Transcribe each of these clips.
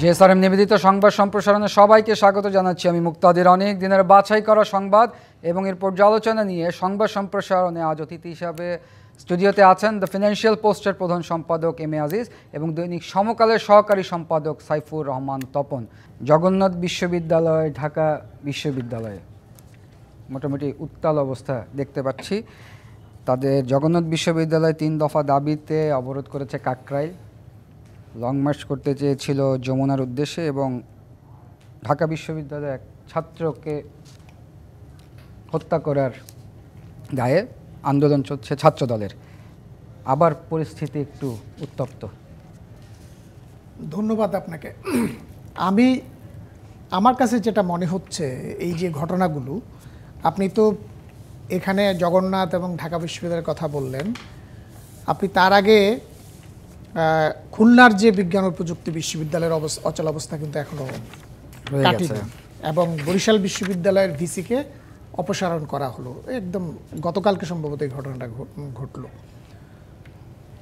জিএসআরএম নিবেদিত সংবাদ সম্প্রসারণে সবাইকে স্বাগত জানাচ্ছি। আমি মুক্তাদির। অনেক দিনের বাছাই করা সংবাদ এবং এর পর্যালোচনা নিয়ে সংবাদ সম্প্রসারণে আজ অতিথি হিসাবে স্টুডিওতে আছেন দ্য ফিনান্সিয়াল পোস্টের প্রধান সম্পাদক এম এ আজিজ এবং দৈনিক সমকালের সহকারী সম্পাদক সাইফুর রহমান তপন। জগন্নাথ বিশ্ববিদ্যালয়, ঢাকা বিশ্ববিদ্যালয়ে মোটামুটি উত্তাল অবস্থা দেখতে পাচ্ছি। তাদের জগন্নাথ বিশ্ববিদ্যালয় 3 দফা দাবিতে অবরোধ করেছে কাকরাইল, লং মার্চ করতে চেয়েছিল যমুনার উদ্দেশ্যে এবং ঢাকা বিশ্ববিদ্যালয়ের এক ছাত্রকে হত্যা করার দায়ে আন্দোলন চলছে ছাত্রদলের। আবার পরিস্থিতি একটু উত্তপ্ত। ধন্যবাদ আপনাকে। আমার কাছে যেটা মনে হচ্ছে, এই যে ঘটনাগুলো, আপনি তো এখানে জগন্নাথ এবং ঢাকা বিশ্ববিদ্যালয়ের কথা বললেন, আপনি তার আগে খুলনার যে বিজ্ঞান ও প্রযুক্তি বিশ্ববিদ্যালয়ের অচল অবস্থা কিন্তু এখনো কাটেনি এবং বরিশাল বিশ্ববিদ্যালয়ের ভিসিকে অপসারণ করা হলো একদম গতকালকে সম্ভবত এই ঘটনাটা ঘটলো।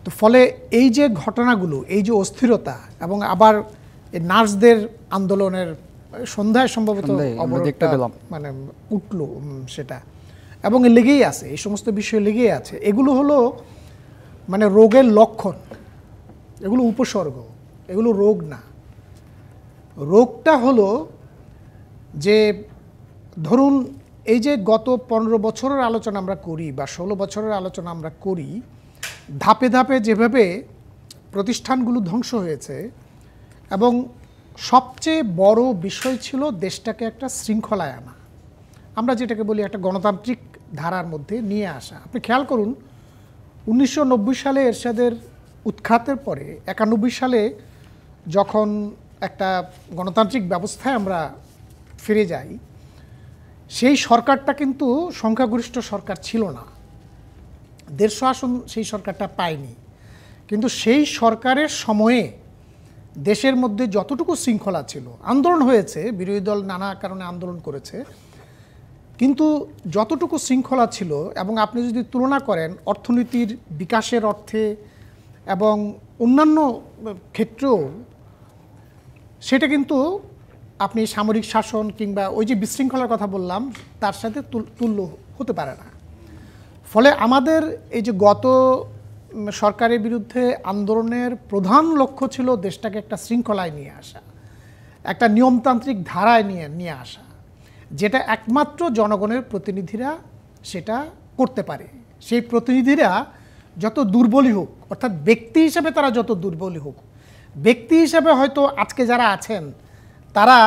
তো ফলে এই যে ঘটনাগুলো, এই যে অস্থিরতা এবং আবার এই নার্সদের আন্দোলনের সন্ধ্যায় সম্ভবত মানে উঠলো সেটা, এবং লেগেই আছে, এই সমস্ত বিষয় লেগেই আছে। এগুলো হলো মানে রোগের লক্ষণ, এগুলো উপসর্গ, এগুলো রোগ না। রোগটা হলো যে ধরুন এই যে গত 15 বছরের আলোচনা আমরা করি বা 16 বছরের আলোচনা আমরা করি, ধাপে ধাপে যেভাবে প্রতিষ্ঠানগুলো ধ্বংস হয়েছে এবং সবচেয়ে বড় বিষয় ছিল দেশটাকে একটা শৃঙ্খলায় আনা, আমরা যেটাকে বলি একটা গণতান্ত্রিক ধারার মধ্যে নিয়ে আসা। আপনি খেয়াল করুন 1990 সালে এরশাদের উৎখাতের পরে 91 সালে যখন একটা গণতান্ত্রিক ব্যবস্থায় আমরা ফিরে যাই, সেই সরকারটা কিন্তু সংখ্যাগরিষ্ঠ সরকার ছিল না, 150 আসন সেই সরকারটা পায়নি। কিন্তু সেই সরকারের সময়ে দেশের মধ্যে যতটুকু শৃঙ্খলা ছিল, আন্দোলন হয়েছে, বিরোধী দল নানা কারণে আন্দোলন করেছে, কিন্তু যতটুকু শৃঙ্খলা ছিল, এবং আপনি যদি তুলনা করেন অর্থনীতির বিকাশের অর্থে এবং অন্যান্য ক্ষেত্রেও, সেটা কিন্তু আপনি সামরিক শাসন কিংবা ওই যে বিশৃঙ্খলার কথা বললাম তার সাথে তুল্য হতে পারে না। ফলে আমাদের এই যে গত সরকারের বিরুদ্ধে আন্দোলনের প্রধান লক্ষ্য ছিল দেশটাকে একটা শৃঙ্খলায় নিয়ে আসা, একটা নিয়মতান্ত্রিক ধারায় নিয়ে আসা, যেটা একমাত্র জনগণের প্রতিনিধিরা সেটা করতে পারে। সেই প্রতিনিধিরা যত দুর্বলই হোক, অর্থাৎ ব্যক্তি হিসেবে তারা যত দুর্বলই হোক, ব্যক্তি হিসেবে হয়তো আজকে যারা আছেন তারা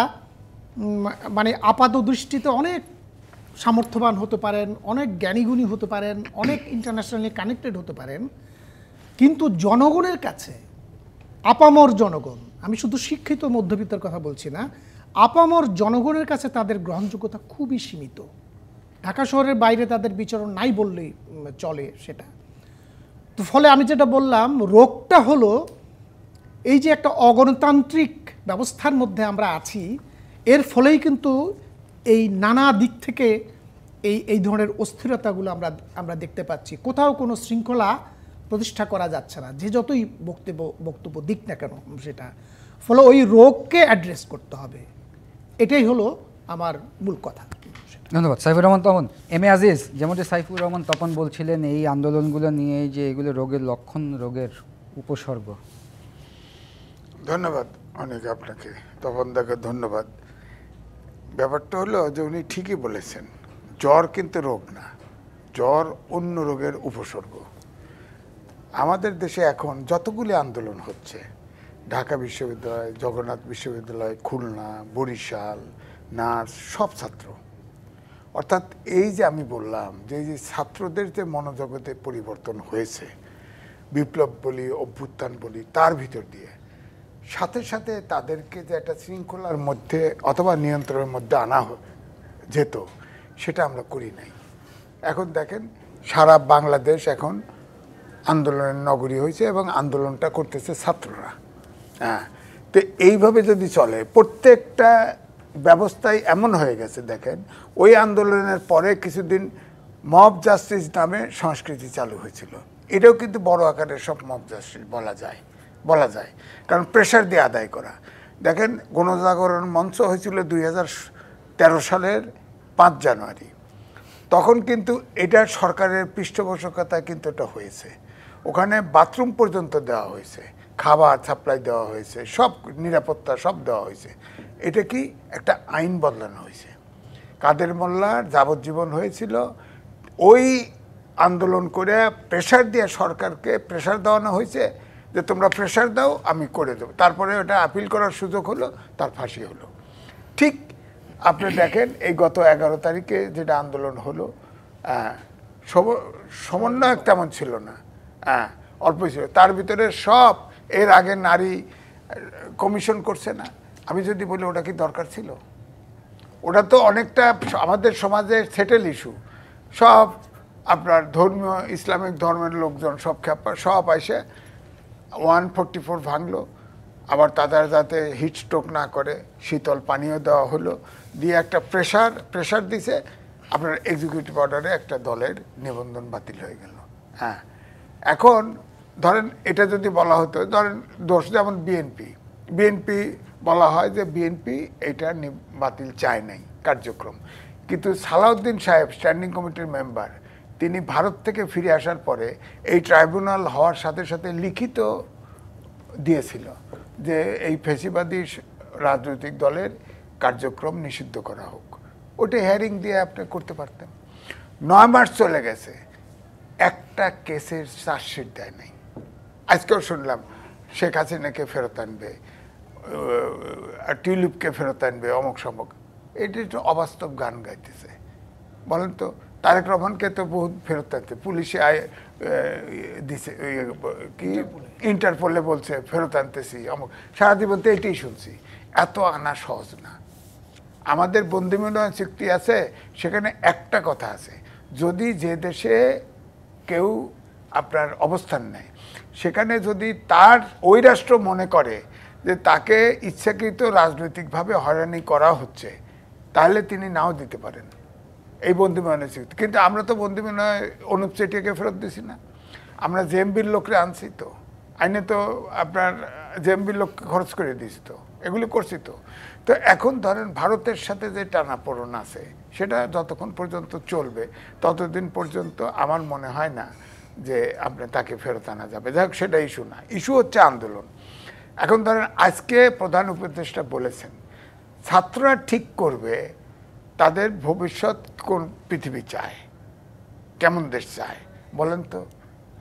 মানে আপাত দৃষ্টিতে অনেক সামর্থ্যবান হতে পারেন, অনেক জ্ঞানীগুণী হতে পারেন, অনেক ইন্টারন্যাশনালি কানেক্টেড হতে পারেন, কিন্তু জনগণের কাছে, আপামর জনগণ, আমি শুধু শিক্ষিত মধ্যবিত্তের কথা বলছি না, আপামর জনগণের কাছে তাদের গ্রহণযোগ্যতা খুবই সীমিত। ঢাকা শহরের বাইরে তাদের বিচরণ নাই বললেই চলে সেটা। তো ফলে আমি যেটা বললাম, রোগটা হলো এই যে একটা অগণতান্ত্রিক ব্যবস্থার মধ্যে আমরা আছি, এর ফলেই কিন্তু এই নানা দিক থেকে এই ধরনের অস্থিরতাগুলো আমরা দেখতে পাচ্ছি। কোথাও কোনো শৃঙ্খলা প্রতিষ্ঠা করা যাচ্ছে না, যে যতই বক্তব্য দিক না কেন সেটা। ফলে ওই রোগকে অ্যাড্রেস করতে হবে, এটাই হলো আমার মূল কথা। ধন্যবাদ সাইফুর রহমান তপন। এম এ আজিজ, যেমনটি সাইফুর রহমান তপন বলছিলেন, এই আন্দোলনগুলো নিয়ে যে এগুলো রোগের লক্ষণ, রোগের উপসর্গ। ধন্যবাদ অনেক আপনাকে, তপন দাকে ধন্যবাদ। ব্যাপারটা হলো যে উনি ঠিকই বলেছেন, জ্বর কিন্তু রোগ না, জ্বর অন্য রোগের উপসর্গ। আমাদের দেশে এখন যতগুলি আন্দোলন হচ্ছে, ঢাকা বিশ্ববিদ্যালয়, জগন্নাথ বিশ্ববিদ্যালয়, খুলনা, বরিশাল, নার্স, সব ছাত্র, অর্থাৎ এই যে আমি বললাম যে এই যে ছাত্রদের যে মনোজগতে পরিবর্তন হয়েছে, বিপ্লব বলি, অভ্যুত্থান বলি, তার ভিতর দিয়ে সাথে সাথে তাদেরকে যে একটা শৃঙ্খলার মধ্যে অথবা নিয়ন্ত্রণের মধ্যে আনা যেত, সেটা আমরা করি নাই। এখন দেখেন সারা বাংলাদেশ এখন আন্দোলনের নগরী হয়েছে এবং আন্দোলনটা করতেছে ছাত্ররা। হ্যাঁ, তো এইভাবে যদি চলে, প্রত্যেকটা ব্যবস্থাই এমন হয়ে গেছে। দেখেন ওই আন্দোলনের পরে কিছুদিন মব জাস্টিস নামে সংস্কৃতি চালু হয়েছিল, এটাও কিন্তু বড় আকারের সব মব জাস্টিস বলা যায়, কারণ প্রেশার দিয়ে আদায় করা। দেখেন গণজাগরণ মঞ্চ হয়েছিল 2013 সালের 5 জানুয়ারি। তখন কিন্তু এটা সরকারের পৃষ্ঠপোষকতায় কিন্তু এটা হয়েছে। ওখানে বাথরুম পর্যন্ত দেওয়া হয়েছে, খাবার সাপ্লাই দেওয়া হয়েছে, সব নিরাপত্তা সব দেওয়া হয়েছে। এটা কি একটা আইন বদলানো হয়েছে। কাদের মোল্লার যাবজ্জীবন হয়েছিল, ওই আন্দোলন করে প্রেশার দিয়ে সরকারকে প্রেশার দেওয়ানো হয়েছে যে তোমরা প্রেশার দাও, আমি করে দেবো। তারপরে ওটা আপিল করার সুযোগ হলো, তার ফাঁসি হলো। ঠিক আপনি দেখেন এই গত 11 তারিখে যেটা আন্দোলন হলো, সমন্বয়ক তেমন ছিল না, অল্প ছিল। তার ভিতরে সব এর আগে নারী কমিশন করছে না। আমি যদি বলি ওটা কি দরকার ছিল? ওটা তো অনেকটা আমাদের সমাজে সেটেল ইস্যু। সব আপনার ধর্মীয় ইসলামিক ধর্মের লোকজন সব এসে 144 ভাঙলো। আবার তাদের যাতে হিট স্ট্রোক না করে শীতল পানীয় দেওয়া হলো, দিয়ে একটা প্রেশার দিছে, আপনার এক্সিকিউটিভ অর্ডারে একটা দলের নিবন্ধন বাতিল হয়ে গেল। হ্যাঁ, এখন ধরেন এটা যদি বলা হতো, ধরেন দোষ যেমন বিএনপি বলা হয় যে বিএনপি এটা বাতিল চায় নাই কার্যক্রম, কিন্তু সালাউদ্দিন সাহেব স্ট্যান্ডিং কমিটির মেম্বার, তিনি ভারত থেকে ফিরে আসার পরে এই ট্রাইব্যুনাল হওয়ার সাথে সাথে লিখিত দিয়েছিল যে এই ফ্যাসিবাদী রাজনৈতিক দলের কার্যক্রম নিষিদ্ধ করা হোক। ওটা হিয়ারিং দিয়ে আপনি করতে পারতেন। 9 মাস চলে গেছে, একটা কেসের চার্জশিট দেয় নাই। আজকেও শুনলাম শেখ হাসিনাকে ফেরত আনবে, টিউলিপকে ফেরত আনবে, অমুক সমক। এটি একটু অবাস্তব গান গাইতেছে। বলেন তো, তারেক রহমানকে তো বহুত ফেরত আনতে পুলিশে দিছে, কি ইন্টারপোলে বলছে ফেরত আনতেছি অমুক। সারা জীবন তো এটাই শুনছি। এত আনা সহজ না। আমাদের বন্ধু মিলন চুক্তি আছে, সেখানে একটা কথা আছে, যদি যে দেশে কেউ আপনার অবস্থান নেয়, সেখানে যদি তার ওই রাষ্ট্র মনে করে যে তাকে ইচ্ছাকৃত রাজনৈতিকভাবে হয়রানি করা হচ্ছে, তাহলে তিনি নাও দিতে পারেন এই বন্ধু মিলনের চুক্তি। কিন্তু আমরা তো বন্ধু মিলনে অনুপ চেটিয়াকে ফেরত দিছি না, আমরা জেএমবির লোকরে আনছি তো, আইনে তো আপনার জেএমবির লোককে খরচ করে দিয়েছি তো, এগুলি করছি তো। তো এখন ধরেন ভারতের সাথে যে টানাপোড়েন আছে, সেটা যতক্ষণ পর্যন্ত চলবে ততদিন পর্যন্ত আমার মনে হয় না যে আপনি তাকে ফেরত আনা যাবে। যাই হোক, সেটা ইস্যু না, ইস্যু হচ্ছে আন্দোলন। এখন ধরেন আজকে প্রধান উপদেষ্টা বলেছেন ছাত্ররা ঠিক করবে তাদের ভবিষ্যৎ কোন পৃথিবী চায়, কেমন দেশ চায়। বলেন তো,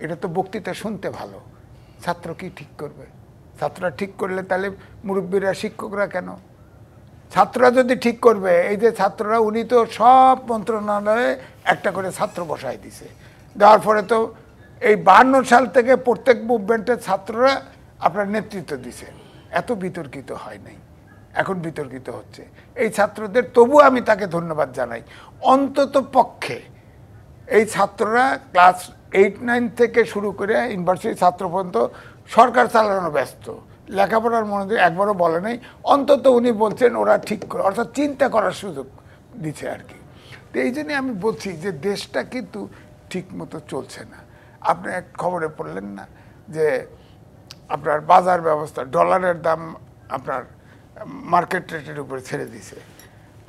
এটা তো বক্তৃতা শুনতে ভালো, ছাত্র কি ঠিক করবে? ছাত্ররা ঠিক করলে তাহলে মুরব্বীরা শিক্ষকরা কেন? ছাত্ররা যদি ঠিক করবে, এই যে ছাত্ররা, উনি তো সব মন্ত্রণালয়ে একটা করে ছাত্র বসায় দিছে, দেওয়ার পরে তো এই 52 সাল থেকে প্রত্যেক মুভমেন্টের ছাত্ররা আপনার নেতৃত্ব দিছে। এত বিতর্কিত হয় নাই, এখন বিতর্কিত হচ্ছে। এই ছাত্রদের তবু আমি তাকে ধন্যবাদ জানাই। অন্তত পক্ষে এই ছাত্ররা ক্লাস 8-9 থেকে শুরু করে ইউনিভার্সিটি ছাত্র পর্যন্ত সরকার চালানো ব্যস্ত, লেখাপড়ার মনোযোগ একবারও বলে নাই। অন্তত উনি বলছেন ওরা ঠিক করে, অর্থাৎ চিন্তা করার সুযোগ দিচ্ছে আর কি। তো এই জন্যই আমি বলছি যে দেশটা কিন্তু ঠিক মতো চলছে না। আপনি এক খবরে পড়লেন না যে আপনার বাজার ব্যবস্থা, ডলারের দাম আপনার মার্কেট রেটের উপরে ছেড়ে দিছে।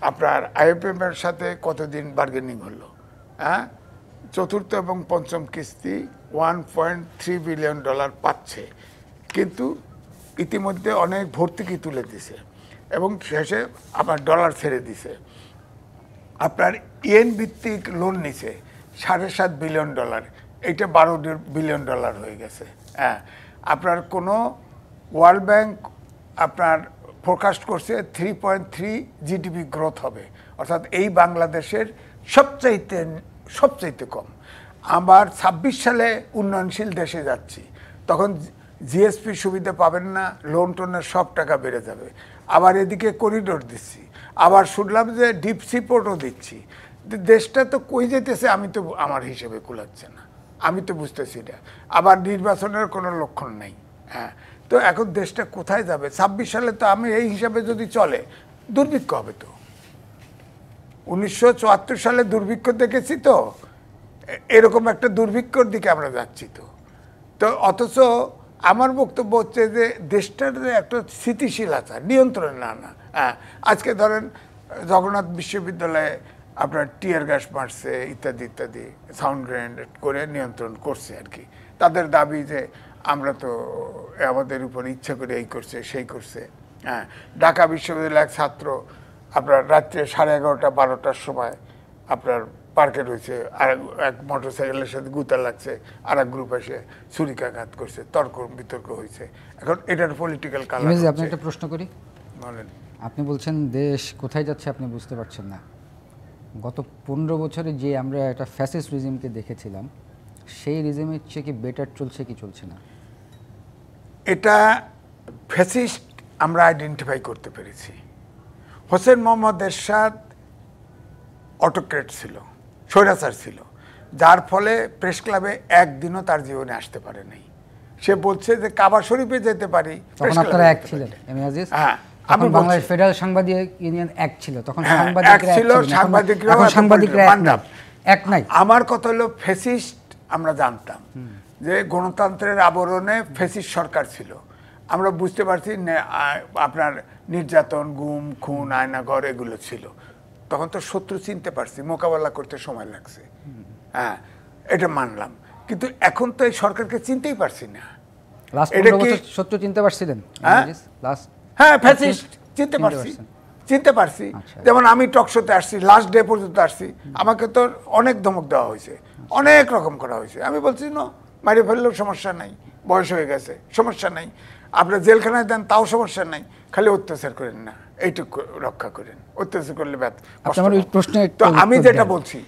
আপনার আইএমএফের সাথে কতদিন বার্গেনিং হলো, হ্যাঁ, চতুর্থ এবং পঞ্চম কিস্তি $1.3 বিলিয়ন পাচ্ছে, কিন্তু ইতিমধ্যে অনেক ভর্তুকি তুলে দিছে এবং শেষে আবার ডলার ছেড়ে দিছে। আপনার ইয়েন ভিত্তিক লোন নিছে $7.5 বিলিয়ন, এইটা $12 বিলিয়ন হয়ে গেছে। হ্যাঁ, আপনার কোনো ওয়ার্ল্ড ব্যাংক আপনার ফোরকাস্ট করছে 3.3 জিডিপি গ্রোথ হবে, অর্থাৎ এই বাংলাদেশের সবচাইতে কম। আবার 26 সালে উন্নয়নশীল দেশে যাচ্ছি, তখন জিএসপি সুবিধা পাবেন না, লোন টোনের সব টাকা বেড়ে যাবে। আবার এদিকে করিডোর দিচ্ছি, আবার শুনলাম যে ডিপ সি পোর্টও দিচ্ছি। দেশটা তো কই যেতেছে আমি তো, আমার হিসেবে কুলাচ্ছে না, আমি তো বুঝতেছি না। আবার নির্বাচনের কোনো লক্ষণ নেই। হ্যাঁ, তো এখন দেশটা কোথায় যাবে? 26 সালে তো আমি এই হিসাবে যদি চলে দুর্ভিক্ষ হবে তো। 1974 সালে দুর্ভিক্ষ দেখেছি তো, এরকম একটা দুর্ভিক্ষর দিকে আমরা যাচ্ছি তো। তো অথচ আমার বক্তব্য হচ্ছে যে দেশটার যে একটা স্থিতিশীলতা নিয়ন্ত্রণ না হ্যাঁ, আজকে ধরেন জগন্নাথ বিশ্ববিদ্যালয়ে আপনার টিয়ার গ্যাস মারছে ইত্যাদি ইত্যাদি, সাউন্ড গ্রেনেড করে নিয়ন্ত্রণ করছে আর কি। তাদের দাবি যে আমরা তো আমাদের উপর ইচ্ছা করে এই করছে সেই করছে। হ্যাঁ, ঢাকা বিশ্ববিদ্যালয়ের এক ছাত্র আপনার রাত্রে 11:30 12টার সময় আপনার পার্কে রয়েছে, আর এক মোটরসাইকেলের সাথে গুতা লাগছে, আর এক গ্রুপ এসে ছুরিকাঘাত করছে, তর্ক বিতর্ক হয়েছে। এখন এটার পলিটিক্যাল কালার। আপনি একটা প্রশ্ন করি, বলেন। আপনি বলছেন দেশ কোথায় যাচ্ছে আপনি বুঝতে পারছেন না। গত 15 বছরে যে আমরা একটা ফ্যাসিস্ট রিজিমকে দেখেছিলাম, সেই রিজিমের চেয়ে কি বেটার চলছে কি চলছে না? এটা ফ্যাসিস্ট আমরা আইডেন্টিফাই করতে পেরেছি। হোসেন মোহাম্মদ এরশাদ অটোক্রেট ছিল, স্বৈরাচার ছিল, যার ফলে প্রেস ক্লাবে একদিনও তার জীবনে আসতে পারে নাই। সে বলছে যে কাবা শরীফে যেতে পারি। তখন আপনারা এক ছিলেন এম এ আজিজ? হ্যাঁ, আমি বাংলাদেশ ফেডারেল সাংবাদিক ইউনিয়ন এক ছিল, তখন সাংবাদিকরা এক নাই। আমার কথা হলো ফ্যাসিস্ট আমরা জানতাম যে গণতন্ত্রের আবরণে ফ্যাসিস্ট সরকার ছিল। আমরা বুঝতে পারছি আপনার নির্যাতন, গুম, খুন, আয়নাঘর এগুলো ছিল। তখন তো শত্রু চিনতে পারছি, মোকাবেলা করতে সময় লাগছে। হ্যাঁ, এটা মানলাম, কিন্তু এখন তো এই সরকারকে চিনতেই পারছি না। এটা কি শত্রু চিনতে পারছিলেন? হ্যাঁ, ফ্যাসিস্ট চিনতে পারছি। যেমন আমি টকশোতে আসছি, লাস্ট ডে পর্যন্ত আসছি, আমাকে তো অনেক ধমক দেওয়া হয়েছে, অনেক রকম করা হয়েছে। আমি বলছি না, মারি ফেললেও সমস্যা নাই, বয়স হয়ে গেছে, সমস্যা নাই, আপনার জেলখানায় দেন তাও সমস্যা নাই, খালি অত্যাচার করেন না, এইটুকু রক্ষা করেন। অত্যাচার করলে আমি যেটা বলছি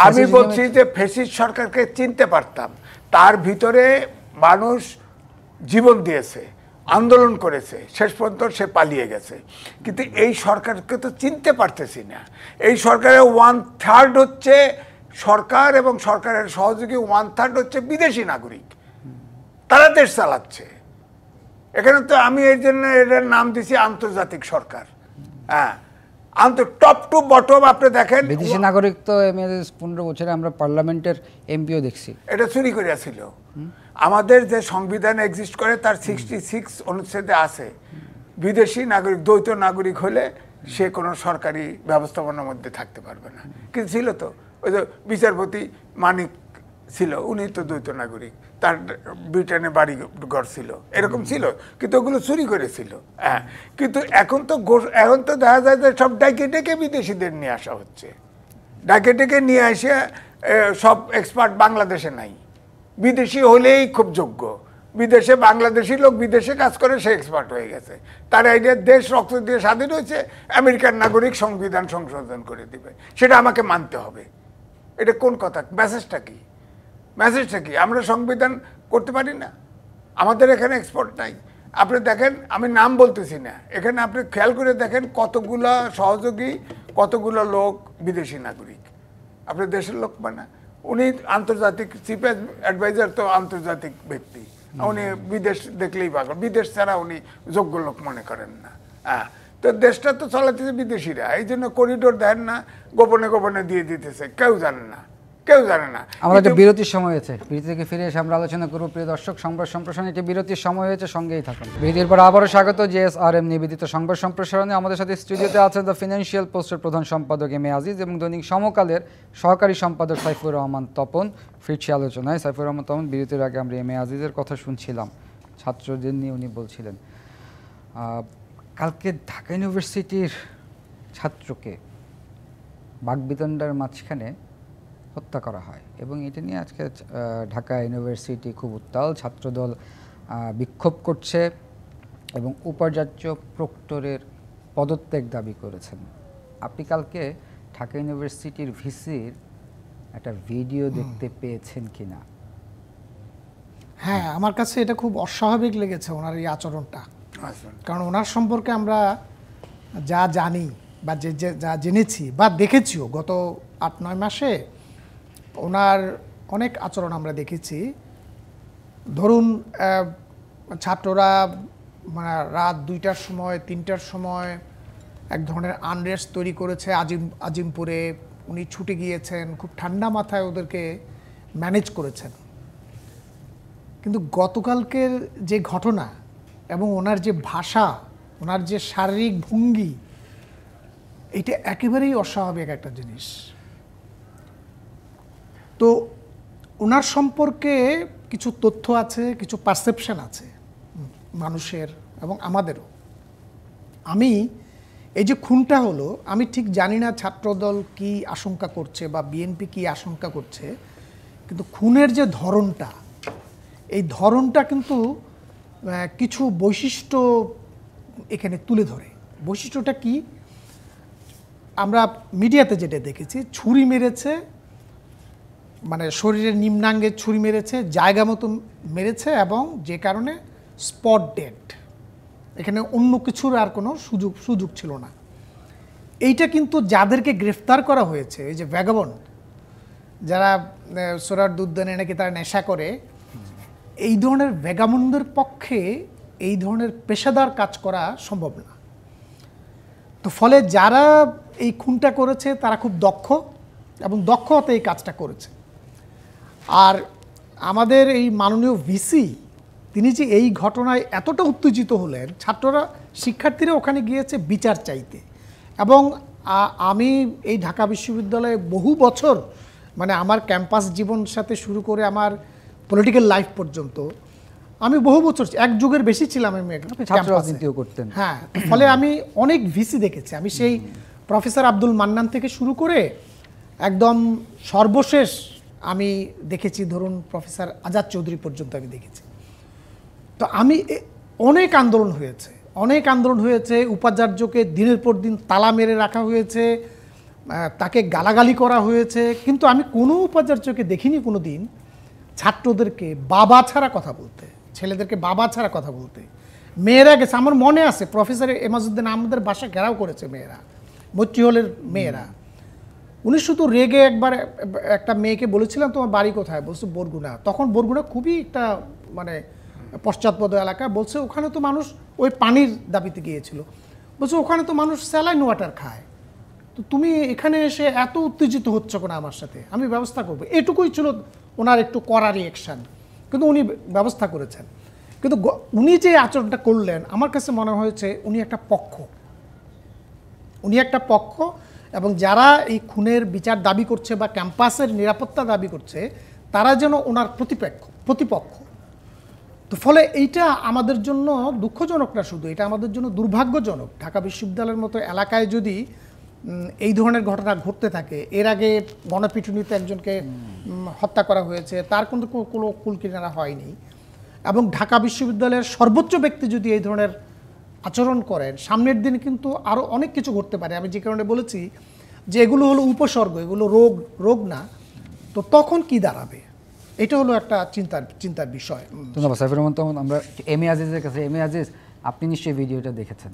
আমি বলছি যে ফ্যাসিস্ট সরকারকে চিনতে পারতাম, তার ভিতরে মানুষ জীবন দিয়েছে, আন্দোলন করেছে, শেষ পর্যন্ত সে পালিয়ে গেছে। কিন্তু এই সরকারকে তো চিনতে পারতেছি না। এই সরকারের 1/3 হচ্ছে সরকার এবং সরকারের সহযোগী 1/3 হচ্ছে বিদেশি নাগরিক, তারা দেশ চালাচ্ছে। এখানে তো আমি এই জন্য এটার নাম দিছি আন্তর্জাতিক সরকার। হ্যাঁ, টপ টু বটম আপনি দেখেন। বিদেশি নাগরিক তো 15 বছরে আমরা পার্লামেন্টের এমপিও দেখছি, এটা চুরি করিয়াছিল। আমাদের যে সংবিধান এক্সিস্ট করে তার 66 অনুচ্ছেদে আছে, বিদেশি নাগরিক দ্বৈত নাগরিক হলে সে কোনো সরকারি ব্যবস্থাপনার মধ্যে থাকতে পারবে না। কিন্তু ছিল তো, ওই যে বিচারপতি মানিক ছিল, উনি তো দ্বৈত নাগরিক, তার ব্রিটেনে বাড়ি ঘর ছিল, এরকম ছিল, কিন্তু ওগুলো চুরি করেছিল। হ্যাঁ, কিন্তু এখন তো দেখা যায় যে সব ডাকে ডেকে বিদেশিদের নিয়ে আসা হচ্ছে, ডাকে ডেকে নিয়ে এসে সব এক্সপার্ট বাংলাদেশে নাই, বিদেশি হলেই খুব যোগ্য। বিদেশে বাংলাদেশি লোক বিদেশে কাজ করে, সে এক্সপার্ট হয়ে গেছে, তার আইডিয়া দেশ রক্ত দিয়ে স্বাধীন হয়েছে, আমেরিকান নাগরিক সংবিধান সংশোধন করে দিবে, সেটা আমাকে মানতে হবে। এটা কোন কথা? মেসেজটা কি? আমরা সংবিধান করতে পারি না? আমাদের এখানে এক্সপোর্ট নাই। আপনি দেখেন, আমি নাম বলতেছি না, এখানে আপনি খেয়াল করে দেখেন কতগুলা সহযোগী, কতগুলো লোক বিদেশি নাগরিক, আপনার দেশের লোক মানে। উনি আন্তর্জাতিক চিফ অ্যাডভাইজার, তো আন্তর্জাতিক ব্যক্তি, উনি বিদেশ দেখলেই পাগল, বিদেশ ছাড়া উনি যোগ্য লোক মনে করেন না। হ্যাঁ, তো দেশটা তো চালাতেছে বিদেশিরা, এই জন্য করিডোর দেন না, গোপনে গোপনে দিয়ে দিতেছে, কেউ জানে না। আমরা একটা বিরতির সময় হয়েছে, বিরতি থেকে ফিরে এসে আমরা আলোচনা করব। প্রিয় দর্শক, সংবাদ সম্প্রসারণে একটি বিরতির সময় হয়েছে, সঙ্গেই থাকুন। বিরতির পর আবারও স্বাগত JSRM নিবেদিত সংবাদ সম্প্রসারণে। আমাদের সাথে স্টুডিওতে আছেন দ্য ফিনান্সিয়াল পোস্টের প্রধান সম্পাদক এম এ আজিজ এবং দৈনিক সমকালের সহকারী সম্পাদক সাইফুর রহমান তপন। ফিরছি আলোচনায়। সাইফুর রহমান তপন, বিরতির আগে আমরা এম এ আজিজের কথা শুনছিলাম, ছাত্রদের নিয়ে উনি বলছিলেন কালকে ঢাকা ইউনিভার্সিটির ছাত্রকে বাগবিতণ্ডার মাঝখানে হত্যা করা হয় এবং এটা নিয়ে আজকে ঢাকা ইউনিভার্সিটি খুব উত্তাল, ছাত্রদল বিক্ষোভ করছে এবং উপাচার্য প্রক্টরের পদত্যাগ দাবি করেছেন। আপনি কালকে ঢাকা ইউনিভার্সিটির ভিসির একটা ভিডিও দেখতে পেয়েছেন কিনা? হ্যাঁ, আমার কাছে এটা খুব অস্বাভাবিক লেগেছে ওনার এই আচরণটা। কারণ ওনার সম্পর্কে আমরা যা জানি বা যা জেনেছি বা দেখেছিও গত 8-9 মাসে, ওনার অনেক আচরণ আমরা দেখেছি। ধরুন, ছাত্ররা মানে রাত 2টার সময় 3টার সময় এক ধরনের আনরেস্ট তৈরি করেছে আজিমপুরে, উনি ছুটে গিয়েছেন, খুব ঠান্ডা মাথায় ওদেরকে ম্যানেজ করেছেন। কিন্তু গতকালকের যে ঘটনা এবং ওনার যে ভাষা, ওনার যে শারীরিক ভঙ্গি, এটা একেবারেই অস্বাভাবিক একটা জিনিস। তো ওনার সম্পর্কে কিছু তথ্য আছে, কিছু পারসেপশন আছে মানুষের এবং আমাদেরও। আমি এই যে খুনটা হলো, আমি ঠিক জানি না ছাত্রদল কি আশঙ্কা করছে বা বিএনপি কি আশঙ্কা করছে, কিন্তু খুনের যে ধরনটা, এই ধরনটা কিন্তু কিছু বৈশিষ্ট্য এখানে তুলে ধরে। বৈশিষ্ট্যটা কি? আমরা মিডিয়াতে যেটা দেখেছি, ছুরি মেরেছে, মানে শরীরের নিম্নাঙ্গে ছুরি মেরেছে, জায়গা মতো মেরেছে, এবং যে কারণে স্পট ডেড। এখানে অন্য কিছুর আর কোনো সুযোগ ছিল না। এইটা কিন্তু যাদেরকে গ্রেফতার করা হয়েছে, এই যে ভ্যাগাবন্ড, যারা সোরার দুধ দেনে নাকি তারা নেশা করে, এই ধরনের ভ্যাগাবন্ডের পক্ষে এই ধরনের পেশাদার কাজ করা সম্ভব না। তো ফলে যারা এই খুনটা করেছে তারা খুব দক্ষ এবং দক্ষতা এই কাজটা করেছে। আর আমাদের এই মাননীয় ভিসি, তিনি যে এই ঘটনায় এতটা উত্তেজিত হলেন, ছাত্ররা, শিক্ষার্থীরা ওখানে গিয়েছে বিচার চাইতে। এবং আমি এই ঢাকা বিশ্ববিদ্যালয়ে বহু বছর, মানে আমার ক্যাম্পাস জীবন সাথে শুরু করে আমার পলিটিক্যাল লাইফ পর্যন্ত আমি বহু বছর, এক যুগের বেশি ছিলাম আমি ছাত্র করতেন। হ্যাঁ, ফলে আমি অনেক ভিসি দেখেছি। আমি সেই প্রফেসর আব্দুল মান্নান থেকে শুরু করে একদম সর্বশেষ আমি দেখেছি, ধরুন প্রফেসর আজাদ চৌধুরী পর্যন্ত আমি দেখেছি। তো আমি অনেক আন্দোলন হয়েছে, উপাচার্যকে দিনের পর দিন তালা মেরে রাখা হয়েছে, তাকে গালাগালি করা হয়েছে, কিন্তু আমি কোনো উপাচার্যকে দেখিনি কোনো দিন ছাত্রদেরকে বাবা ছাড়া কথা বলতে, ছেলেদেরকে বাবা ছাড়া কথা বলতে। মেয়েরা গেছে, আমার মনে আছে প্রফেসর এমাজউদ্দিন আমাদের বাসা ঘেরাও করেছে মেয়েরা, মৈত্রী হলের মেয়েরা। উনি শুধু রেগে একবার একটা মেয়েকে বলেছিলাম তোমার বাড়ি কোথায়, বলছে বরগুনা। তখন বরগুনা খুবই একটা মানে পশ্চাৎপদ এলাকা। বলছে ওখানে তো মানুষ ওই পানির দাবিতে গিয়েছিল, বলছে ওখানে তো মানুষ স্যালাইন ওয়াটার খায়, তো তুমি এখানে এসে এত উত্তেজিত হচ্ছ কেন আমার সাথে, আমি ব্যবস্থা করবো। এটুকুই ছিল ওনার একটু কড়া রিয়েকশান, কিন্তু উনি ব্যবস্থা করেছেন। কিন্তু উনি যে আচরণটা করলেন, আমার কাছে মনে হয়েছে উনি একটা পক্ষ, এবং যারা এই খুনের বিচার দাবি করছে বা ক্যাম্পাসের নিরাপত্তা দাবি করছে, তারা যেন ওনার প্রতিপক্ষ। তো ফলে এইটা আমাদের জন্য দুঃখজনক না শুধু, এটা আমাদের জন্য দুর্ভাগ্যজনক। ঢাকা বিশ্ববিদ্যালয়ের মতো এলাকায় যদি এই ধরনের ঘটনা ঘটতে থাকে, এর আগে গণপিটুনিতে একজনকে হত্যা করা হয়েছে, তার কিন্তু কোনো কুলকিনারা হয়নি, এবং ঢাকা বিশ্ববিদ্যালয়ের সর্বোচ্চ ব্যক্তি যদি এই ধরনের আচরণ করেন, সামনের দিনে কিন্তু আরও অনেক কিছু ঘটতে পারে। আমি যে কারণে বলেছি যে এগুলো হলো উপসর্গ, এগুলো রোগ না, তো তখন কি দাঁড়াবে, এটা হলো একটা চিন্তার বিষয়। ধন্যবাদ সাইফুর রহমান। তখন আমরা এম এ আজিজের কাছে, এম এ আজিজ, আপনি নিশ্চয়ই ভিডিওটা দেখেছেন,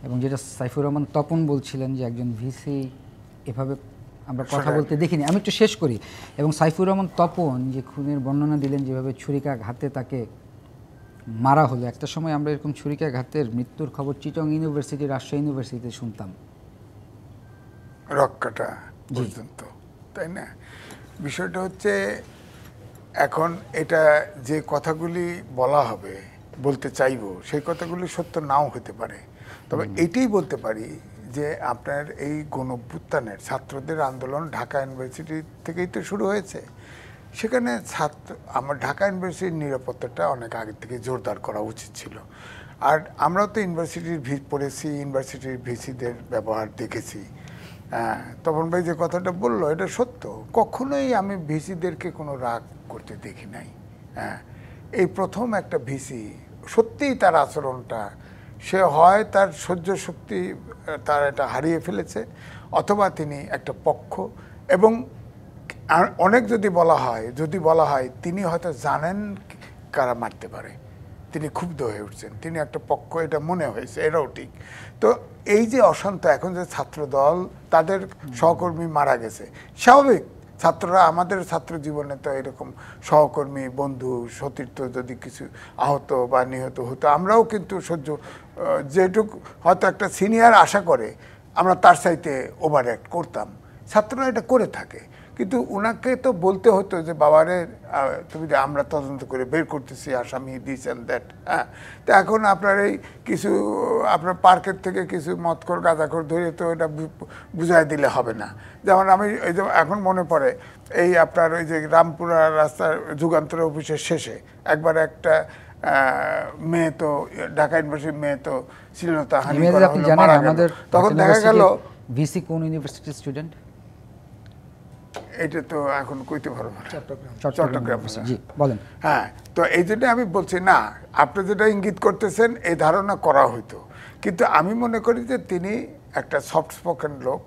এবং যেটা সাইফুর রহমান তপন বলছিলেন যে একজন ভিসি এভাবে আমরা কথা বলতে দেখিনি। আমি একটু শেষ করি। এবং সাইফুর রহমান তপন যে খুনের বর্ণনা দিলেন, যেভাবে ছুরিকাঘাতে তাকে মারা হলো, একটা সময় আমরা এরকম ছুরিকাঘাতের মৃত্যুর খবর চিটং ইউনিভার্সিটি, রাজশাহী ইউনিভার্সিটিতে শুনতাম, রক্কাটা পর্যন্ত, তাই না? বিষয়টা হচ্ছে এখন এটা যে কথাগুলি বলা হবে, বলতে চাইব, সেই কথাগুলি সত্য নাও হতে পারে। তবে এটাই বলতে পারি যে আপনার এই গণঅভ্যুত্থানের ছাত্রদের আন্দোলন ঢাকা ইউনিভার্সিটি থেকেই তো শুরু হয়েছে। সেখানে আমার ঢাকা ইউনিভার্সিটির নিরাপত্তাটা অনেক আগে থেকে জোরদার করা উচিত ছিল। আর আমরাও তো ইউনিভার্সিটির পড়েছি, ইউনিভার্সিটির ভিসিদের ব্যবহার দেখেছি। তপন ভাই যে কথাটা বললো এটা সত্য, কখনোই আমি ভিসিদেরকে কোনো রাগ করতে দেখি নাই। এই প্রথম একটা ভিসি সত্যিই তার আচরণটা, সে হয় তার সহ্য শক্তি তার এটা হারিয়ে ফেলেছে, অথবা তিনি একটা পক্ষ, এবং অনেক যদি বলা হয় তিনি হয়তো জানেন কারা মারতে পারে, তিনি ক্ষুব্ধ হয়ে উঠছেন, তিনি একটা পক্ষ, এটা মনে হয়েছে, এটাও ঠিক। তো এই যে অশান্ত, এখন যে ছাত্র দল তাদের সহকর্মী মারা গেছে, স্বাভাবিক, ছাত্ররা, আমাদের ছাত্র জীবনে তো এরকম সহকর্মী, বন্ধু, সতীর্থ যদি কিছু আহত বা নিহত হতো, আমরাও কিন্তু যেটুকু হয়তো একটা সিনিয়র আশা করে আমরা তার চাইতে ওভার অ্যাক্ট করতাম, ছাত্ররা এটা করে থাকে। কিন্তু উনাকে তো বলতে হতো যে বাবারে তুমি আমরা তদন্ত করে বের করতেছি আসামি দিস অ্যান্ড দ্যাট, হ্যাঁ। তো এখন আপনার এই কিছু আপনার পার্কের থেকে কিছু মদখোর গাঁজাখোর ধরে তো এটা বুঝাই দিলে হবে না। যেমন আমি এই যে এখন মনে পড়ে এই আপনার ওই যে রামপুরা রাস্তার যুগান্তর অফিসের শেষে একবার একটা মেয়ে তো ঢাকা ইউনিভার্সিটির মেয়ে তো শ্লীলতাহানি করা হলো, মারা গেল। তখন দেখা গেল ভিসি কোন ইউনিভার্সিটির স্টুডেন্ট এটা তো এখন কইতে পারবো না, চট্টগ্রাম। জি বলেন। হ্যাঁ, তো এই জন্য আমি বলছি না, আপনি যেটা ইঙ্গিত করতেছেন এই ধারণা করা হইতো, কিন্তু আমি মনে করি যে তিনি একটা সফট স্পোকেন লোক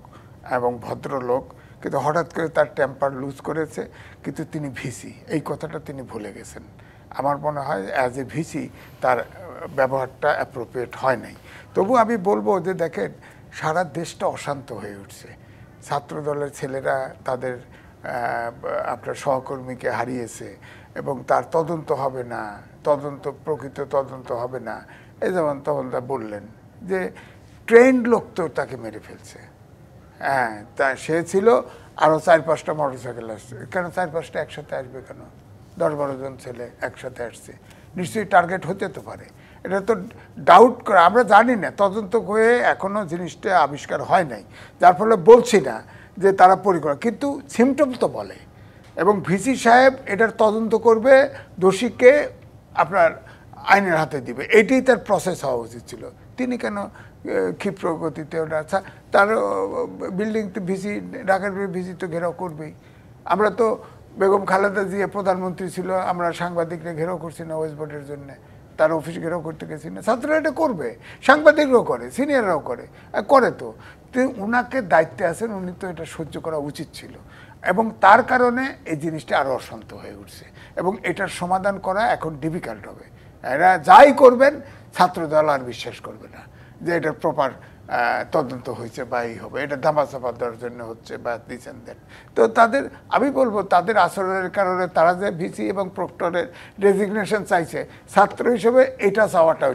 এবং ভদ্রলোক, কিন্তু হঠাৎ করে তার টেম্পার লুজ করেছে, কিন্তু তিনি ভিসি এই কথাটা তিনি ভুলে গেছেন। আমার মনে হয় অ্যাজ এ ভিসি তার ব্যবহারটা অ্যাপ্রোপ্রিয়েট হয় নাই। তবু আমি বলবো যে দেখেন সারা দেশটা অশান্ত হয়ে উঠছে, ছাত্র দলের ছেলেরা তাদের আপনার সহকর্মীকে হারিয়েছে এবং তার তদন্ত হবে না, প্রকৃত তদন্ত হবে না। এই যেমন তখন তা বললেন যে ট্রেন্ড লোক তো তাকে মেরে ফেলছে, হ্যাঁ, তা সে ছিল আরও 4-5টা মোটরসাইকেল আসছে, কেন 4-5টা একসাথে আসবে কেন? 10-12 জন ছেলে একসাথে আসছে, নিশ্চয়ই টার্গেট হতে তো পারে। এটা তো ডাউট করে আমরা জানি না, তদন্ত হয়ে এখনও জিনিসটা আবিষ্কার হয় নাই, যার ফলে বলছি না যে তারা পরিকল্পনা, কিন্তু সিমটম তো বলে। এবং ভিসি সাহেব এটার তদন্ত করবে, দোষীকে আপনার আইনের হাতে দিবে, এটাই তার প্রসেস হওয়া উচিত ছিল। তিনি কেন ক্ষিপ্র গতিতে ওটা, আচ্ছা তার বিল্ডিং তো ভিসি, ঢাকার ভিসি তো ঘেরাও করবেই। আমরা তো বেগম খালেদা জিয়া প্রধানমন্ত্রী ছিল, আমরা সাংবাদিকরা ঘেরাও করছি না ওয়েস্ট বোর্ডের জন্য, তার অফিস ঘেরাও করতে গেছি না? ছাত্ররা এটা করবে, সাংবাদিকরাও করে, সিনিয়ররাও করে, করে তো উনাকে দায়িত্বে আছেন, উনি তো এটা সহ্য করা উচিত ছিল। এবং তার কারণে এই জিনিসটা আরও অশান্ত হয়ে উঠছে এবং এটার সমাধান করা এখন ডিফিকাল্ট হবে। এরা যাই করবেন ছাত্রদল আর বিশ্বাস করবে না যে এটা প্রপার তদন্ত হয়েছে বা এই হবে, এটা ধামাচাপা দেওয়ার জন্য হচ্ছে বা দিচ্ছেন দেন। তো তাদের, আমি বলবো তাদের আচরণের কারণে তারা যে ভিসি এবং প্রক্টরের রেজিগনেশন চাইছে, ছাত্র হিসেবে এটা চাওয়াটা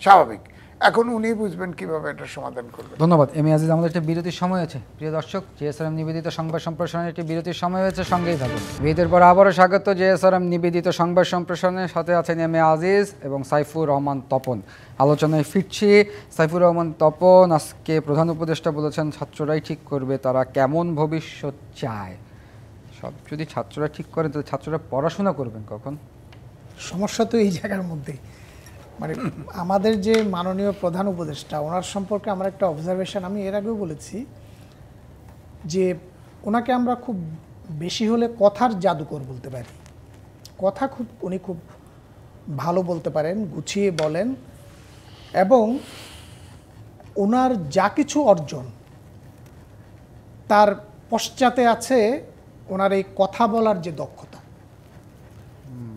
স্বাভাবিক। এখন উনি বুঝবেন কিভাবে এটা সমাধান করবেন। ধন্যবাদ এম এ আজিজ। আমাদের একটা বিরতির সময় আছে, প্রিয় দর্শক, জেএসআরএম নিবেদিত সংবাদ সম্প্রসারণের একটি বিরতির সময় হয়েছে, সঙ্গেই থাকুন। বিরতির পর আবারও স্বাগত জেএসআরএম নিবেদিত সংবাদ সম্প্রসারণের সাথে আছেন এম এ আজিজ এবং সাইফুর রহমান তপন। আলোচনায় ফিরছি। সাইফুর রহমান তপন, আজকে প্রধান উপদেষ্টা বলেছেন ছাত্ররাই ঠিক করবে তারা কেমন ভবিষ্যৎ চায়। সব যদি ছাত্ররা ঠিক করেন তাহলে ছাত্ররা পড়াশোনা করবেন কখন? সমস্যা তো এই জায়গার মধ্যে, মানে আমাদের যে মাননীয় প্রধান উপদেষ্টা, ওনার সম্পর্কে আমার একটা অবজারভেশন, আমি এর আগেও বলেছি যে ওনাকে আমরা খুব বেশি হলে কথার জাদুকর বলতে পারি। কথা উনি খুব ভালো বলতে পারেন, গুছিয়ে বলেন, এবং ওনার যা কিছু অর্জন তার পশ্চাতে আছে ওনার এই কথা বলার যে দক্ষতা।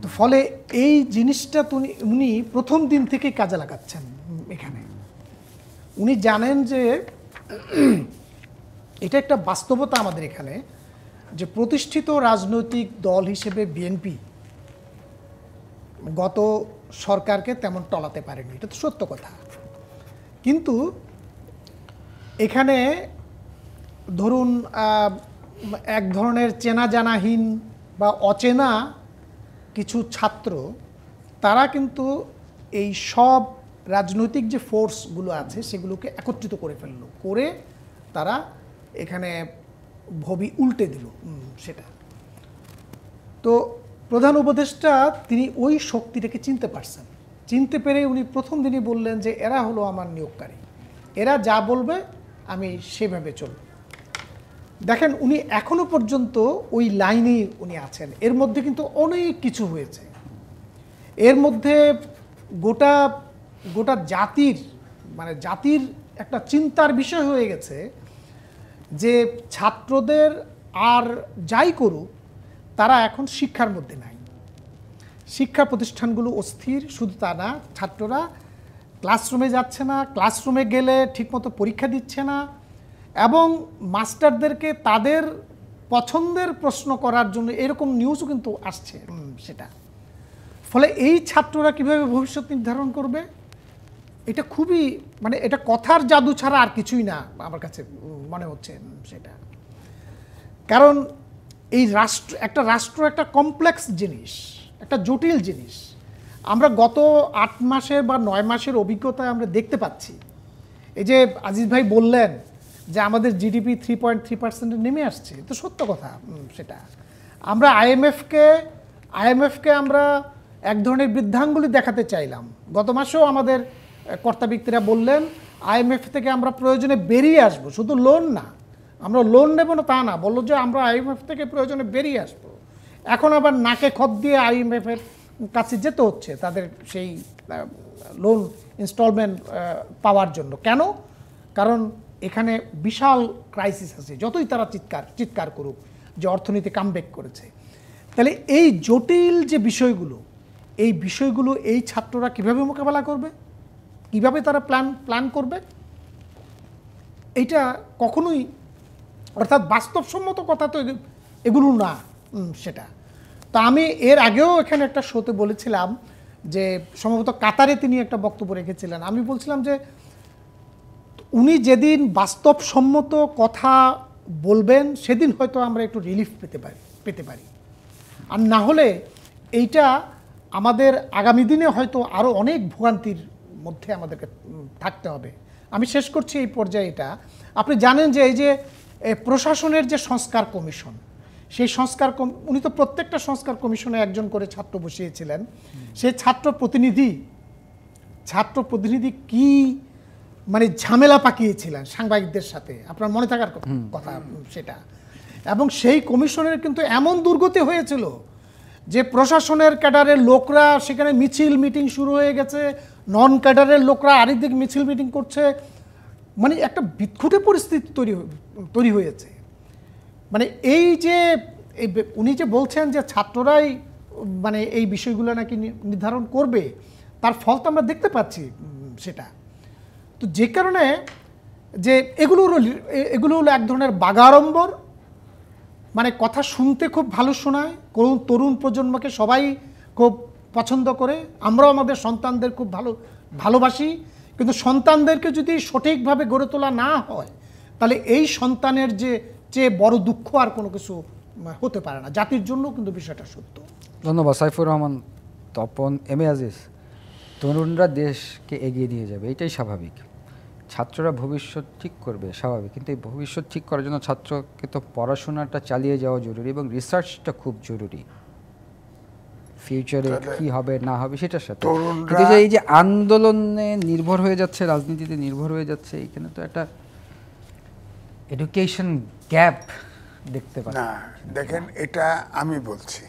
তো ফলে এই জিনিসটা উনি প্রথম দিন থেকে কাজে লাগাচ্ছেন। এখানে উনি জানেন যে এটা একটা বাস্তবতা আমাদের এখানে, যে প্রতিষ্ঠিত রাজনৈতিক দল হিসেবে বিএনপি গত সরকারকে তেমন টলাতে পারেনি, এটা তো সত্য কথা। কিন্তু এখানে ধরুন এক ধরনের চেনা জানাহীন বা অচেনা কিছু ছাত্র, তারা কিন্তু এই সব রাজনৈতিক যে ফোর্সগুলো আছে সেগুলোকে একত্রিত করে ফেললো, করে তারা এখানে ভবি উল্টে দিল সেটা। তো প্রধান উপদেষ্টা তিনি ওই শক্তিটাকে চিনতে পারছেন, চিনতে পেরে উনি প্রথম দিনই বললেন যে এরা হলো আমার নিয়োগকারী, এরা যা বলবে আমি সেভাবে চলব। দেখেন উনি এখনো পর্যন্ত ওই লাইনেই উনি আছেন। এর মধ্যে কিন্তু অনেক কিছু হয়েছে, এর মধ্যে গোটা জাতির একটা চিন্তার বিষয় হয়ে গেছে যে ছাত্রদের আর যাই করুক তারা এখন শিক্ষার মধ্যে নাই, শিক্ষা প্রতিষ্ঠানগুলো অস্থির। শুধু তা না, ছাত্ররা ক্লাসরুমে যাচ্ছে না, ক্লাসরুমে গেলে ঠিকমতো পরীক্ষা দিচ্ছে না, এবং মাস্টারদেরকে তাদের পছন্দের প্রশ্ন করার জন্য এরকম নিউজও কিন্তু আসছে সেটা। ফলে এই ছাত্ররা কিভাবে ভবিষ্যৎ নির্ধারণ করবে, এটা খুবই, মানে এটা কথার জাদু ছাড়া আর কিছুই না আমার কাছে মনে হচ্ছে সেটা। কারণ এই রাষ্ট্র একটা কমপ্লেক্স জিনিস, একটা জটিল জিনিস। আমরা গত 8 মাসের বা 9 মাসের অভিজ্ঞতায় আমরা দেখতে পাচ্ছি, এই যে আজিজ ভাই বললেন যে আমাদের জিডিপি 3.3% নেমে আসছে, তো সত্য কথা সেটা। আমরা আইএমএফকে আমরা এক ধরনের বৃদ্ধাঙ্গুলি দেখাতে চাইলাম। গত মাসেও আমাদের কর্তা ব্যক্তিরা বললেন আইএমএফ থেকে আমরা প্রয়োজনে বেরিয়ে আসবো, শুধু লোন না, আমরা লোন নেব না তা না, বললো যে আমরা আইএমএফ থেকে প্রয়োজনে বেরিয়ে আসবো। এখন আবার নাকে খত দিয়ে আইএমএফের কাছে যেতে হচ্ছে তাদের সেই লোন ইনস্টলমেন্ট পাওয়ার জন্য। কেন? কারণ এখানে বিশাল ক্রাইসিস আছে, যতই তারা চিৎকার করুক যে অর্থনীতি কামব্যাক করেছে। তাহলে এই জটিল যে বিষয়গুলো, এই ছাত্ররা কিভাবে মোকাবেলা করবে, কিভাবে তারা প্ল্যান করবে, এইটা কখনোই, অর্থাৎ বাস্তবসম্মত কথা তো এগুলো না সেটা। তো আমি এর আগেও এখানে একটা শোতে বলেছিলাম যে সম্ভবত কাতারে তিনি একটা বক্তব্য রেখেছিলেন, আমি বলছিলাম যে উনি যেদিন বাস্তবসম্মত কথা বলবেন সেদিন হয়তো আমরা একটু রিলিফ পেতে পারি, আর না হলে এইটা আমাদের আগামী দিনে হয়তো আরও অনেক ভোগান্তির মধ্যে আমাদেরকে থাকতে হবে। আমি শেষ করছি এই পর্যায়ে। এটা আপনি জানেন যে এই যে প্রশাসনের যে সংস্কার কমিশন, সেই উনি তো প্রত্যেকটা সংস্কার কমিশনে একজন করে ছাত্র বসিয়েছিলেন। সেই ছাত্র প্রতিনিধি কি মানে ঝামেলা পাকিয়েছিলেন সাংবাদিকদের সাথে, আপনার মনে থাকার কথা সেটা। এবং সেই কমিশনের কিন্তু এমন দুর্গতি হয়েছিল যে প্রশাসনের ক্যাডারের লোকরা সেখানে মিটিং শুরু হয়ে গেছে, নন ক্যাডারের লোকরা আরেকদিকে মিছিল মিটিং করছে, মানে একটা বিক্ষুব্ধ পরিস্থিতি তৈরি হয়েছে। মানে এই যে উনি যে বলছেন যে ছাত্ররাই মানে এই বিষয়গুলো নাকি নির্ধারণ করবে, তার ফল তো আমরা দেখতে পাচ্ছি সেটা। তো যে কারণে যে এগুলো হলো এক ধরনের বাগাড়ম্বর, মানে কথা শুনতে খুব ভালো শোনায়, তরুণ প্রজন্মকে সবাই খুব পছন্দ করে, আমরাও আমাদের সন্তানদের খুব ভালোবাসি, কিন্তু সন্তানদেরকে যদি সঠিকভাবে গড়ে তোলা না হয় তাহলে এই সন্তানের চেয়ে বড় দুঃখ আর কোনো কিছু হতে পারে না, জাতির জন্য কিন্তু বিষয়টা সত্য। ধন্যবাদ সাইফুর রহমান, তপন, এম এ আজিজ। তরুণরা দেশকে এগিয়ে নিয়ে যাবে, এটাই স্বাভাবিক। ছাত্ররা ভবিষ্যৎ ঠিক করবে, স্বাভাবিক। কিন্তু এই ভবিষ্যৎ ঠিক করার জন্য ছাত্রকে তো পড়াশোনাটা চালিয়ে যাওয়া জরুরি এবং রিসার্চটা খুব জরুরি, ফিউচারে কি হবে না হবে সেটার সাথে। কিন্তু এই যে আন্দোলনে নির্ভর হয়ে যাচ্ছে, রাজনীতিতে নির্ভর হয়ে যাচ্ছে, এখানে তো একটা এডুকেশন গ্যাপ দেখতে পাচ্ছি না। দেখেন, এটা আমি বলছি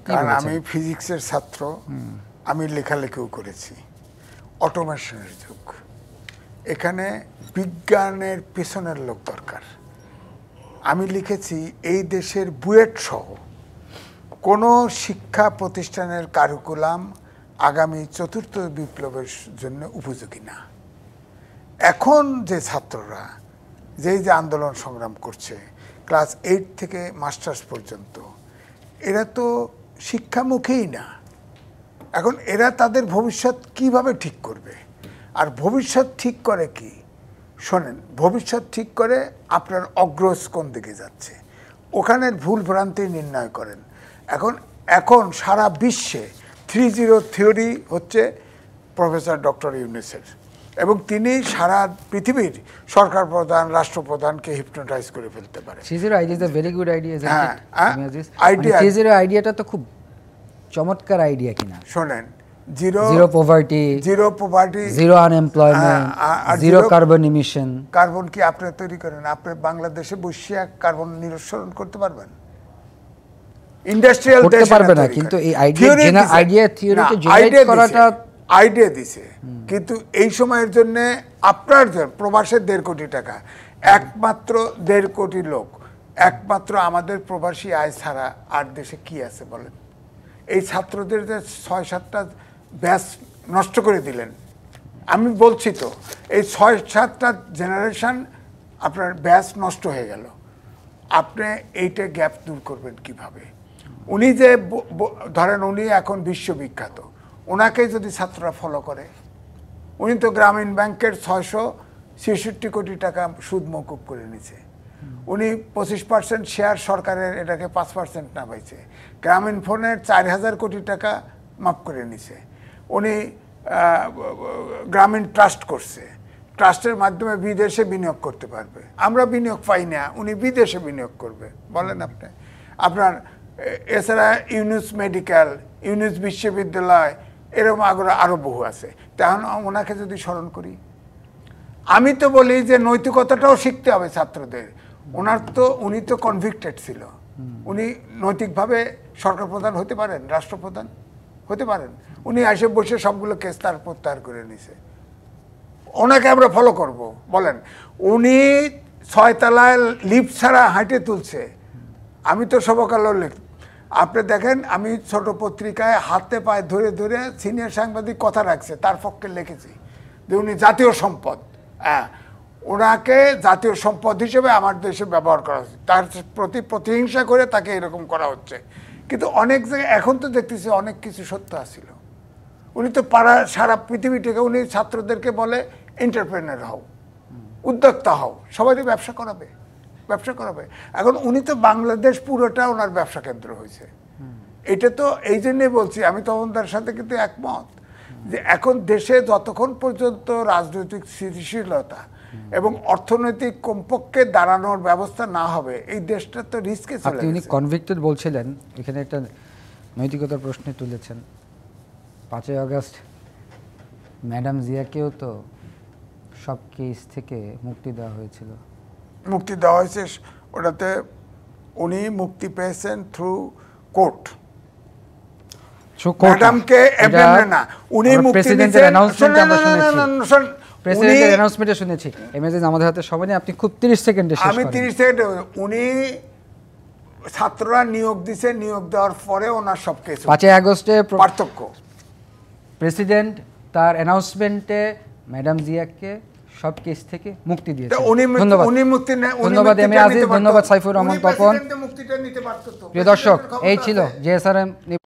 কারণ আমি ফিজিক্সের ছাত্র, আমি লেখালেখিও করেছি। অটোমেশনের যুগ, এখানে বিজ্ঞানের পেছনের লোক দরকার। আমি লিখেছি এই দেশের বুয়েট সহ কোনো শিক্ষা প্রতিষ্ঠানের কারিকুলাম আগামী চতুর্থ বিপ্লবের জন্য উপযোগী না। এখন যে ছাত্ররা যে আন্দোলন সংগ্রাম করছে ক্লাস 8 থেকে মাস্টার্স পর্যন্ত, এরা তো শিক্ষামুখীই না। এখন এরা তাদের ভবিষ্যৎ কিভাবে ঠিক করবে? আর ভবিষ্যৎ ঠিক করে কি? শোনেন, ভবিষ্যৎ ঠিক করে আপনার অগ্রজ কোন দিকে যাচ্ছে, ওখানের ভুল ভ্রান্তি নির্ণয় করেন। এখন সারা বিশ্বে 3-0 থিওরি হচ্ছে প্রফেসর ডক্টর ইউনূসের, এবং তিনি সারা পৃথিবীর সরকার প্রধান, রাষ্ট্রপ্রধানকে হিপনোটাইজ করে ফেলতে পারে। 3-0 idea is a very good idea. Idea 3-0 আইডিয়াটা তো খুব চমৎকার আইডিয়া কিনা। শোনেন, zero poverty, zero unemployment, zero carbon emission. Carbon কি আপনি তৈরি করেন? আপনি বাংলাদেশে বসে কার্বন নিরসরণ করতে পারবেন? ইন্ডাস্ট্রিয়াল করতে পারবে না, কিন্তু এই আইডিয়া থিওরিকে জেনারেট করাটা আইডিয়া দিছে। কিন্তু এই সময়ের জন্য আপনার প্রবাসের 1.5 কোটি টাকা, একমাত্র 1.5 কোটি লোক, একমাত্র আমাদের প্রবাসী আয় ছাড়া আর দেশে কি আছে বলেন? এই ছাত্রদের যে 6-7টা ব্যাচ নষ্ট করে দিলেন, আমি বলছি তো, এই 6-7টা জেনারেশন আপনার ব্যাচ নষ্ট হয়ে গেল। আপনি এইটা গ্যাপ দূর করবেন কিভাবে? উনি যে ধরেন উনি এখন বিশ্ববিখ্যাত, ওনাকে যদি ছাত্ররা ফলো করে, উনি তো গ্রামীণ ব্যাংকের 666 কোটি টাকা সুদ মওকুফ করে নিছে। উনি 25% শেয়ার সরকারের এটাকে 5% না পাইছে। গ্রামীণ ফোনের 4,000 কোটি টাকা মাফ করে নিছে। উনি গ্রামীণ ট্রাস্ট করছে, ট্রাস্টের মাধ্যমে বিদেশে বিনিয়োগ করতে পারবে। আমরা বিনিয়োগ পাই না, উনি বিদেশে বিনিয়োগ করবে। বলেন আপনি। আপনার এছাড়া ইউনুস মেডিকেল, ইউনুস বিশ্ববিদ্যালয়, এরকম আরও বহু আছে। তখন ওনাকে যদি স্মরণ করি, আমি তো বলি যে নৈতিকতাটাও শিখতে হবে ছাত্রদের। উনি তো কনভিক্টেড ছিল, উনি নৈতিকভাবে সরকার প্রধান হতে পারেন, রাষ্ট্রপ্রধান হতে পারেন। উনি এসে বসে সবগুলো কেস তার প্রত্যাহার করে নিছে। ওনাকে আমরা ফলো করব? বলেন। উনি 6 তলায় লিফট ছাড়া হাঁটে তুলছে। আমি তো সবকাল আপনি দেখেন, আমি ছোট পত্রিকায় হাতে পায়ে ধরে ধরে সিনিয়র সাংবাদিক কথা রাখছে, তার পক্ষে লিখেছি যে উনি জাতীয় সম্পদ। হ্যাঁ, ওনাকে জাতীয় সম্পদ হিসেবে আমার দেশে ব্যবহার করা হচ্ছে, তার প্রতি প্রতিহিংসা করে তাকে এরকম করা হচ্ছে। কিন্তু অনেক জায়গায় এখন তো দেখতেছি অনেক কিছু সত্য আসছিল। উনি তো সারা পৃথিবী থেকে উনি ছাত্রদেরকে বলে এন্টারপ্রেনার হও, উদ্যোক্তা হও, সবারই ব্যবসা করাবে। এখন উনি তো বাংলাদেশ পুরোটা ওনার ব্যবসা কেন্দ্র হয়েছে। এটা তো এই জন্যই বলছি, আমি তপনদার সাথে কিন্তু একমত যে এখন দেশে যতক্ষণ পর্যন্ত রাজনৈতিক স্থিতিশীলতা এবং অর্থনৈতিক কমপক্ষে দাঁড়ানোর ব্যবস্থা না হবে, এই দেশটা তো রিস্কে চলে আপনি উনি গেছে। কনভিক্টেড বলছিলেন, এখানে একটা নৈতিকতার প্রশ্নে তুলেছেন। 5ই আগস্ট ম্যাডাম জিয়াকেও তো সব কেস থেকে মুক্তি দেওয়া হয়েছিল। মুক্তি দেওয়া হয়েছে, ওটাতে উনি মুক্তি পেয়েছেন থ্রু কোর্ট। ম্যাডামকে এমএলএ না, উনি মুক্তি প্রেসিডেন্টের অ্যানাউন্সমেন্ট আমরা শুনেছি, দিয়েছেন। প্রেসিডেন্টের অ্যানাউন্সমেন্টে শুনেছি। এমএজিন আমাদের হাতে সময় নেই, আপনি খুব 30 সেকেন্ডে শেষ আমি করেন। 30 সেকেন্ডে। উনি ছাত্ররা নিয়োগ দিছে, নিয়োগ দেওয়ার পরে ওনার সব কিছু 5ই আগস্টে পার্থক্য। প্রেসিডেন্ট তার অ্যানাউন্সমেন্টে ম্যাডাম জিয়াকে সব কেস থেকে মুক্তি দিয়েছে। ধন্যবাদ। ধন্যবাদ এম এ আজিজ, ধন্যবাদ সাইফুর রহমান তপন। মুক্তিটা নিতে পারতো তো। প্রিয় দর্শক, এই ছিল জেএসআরএম।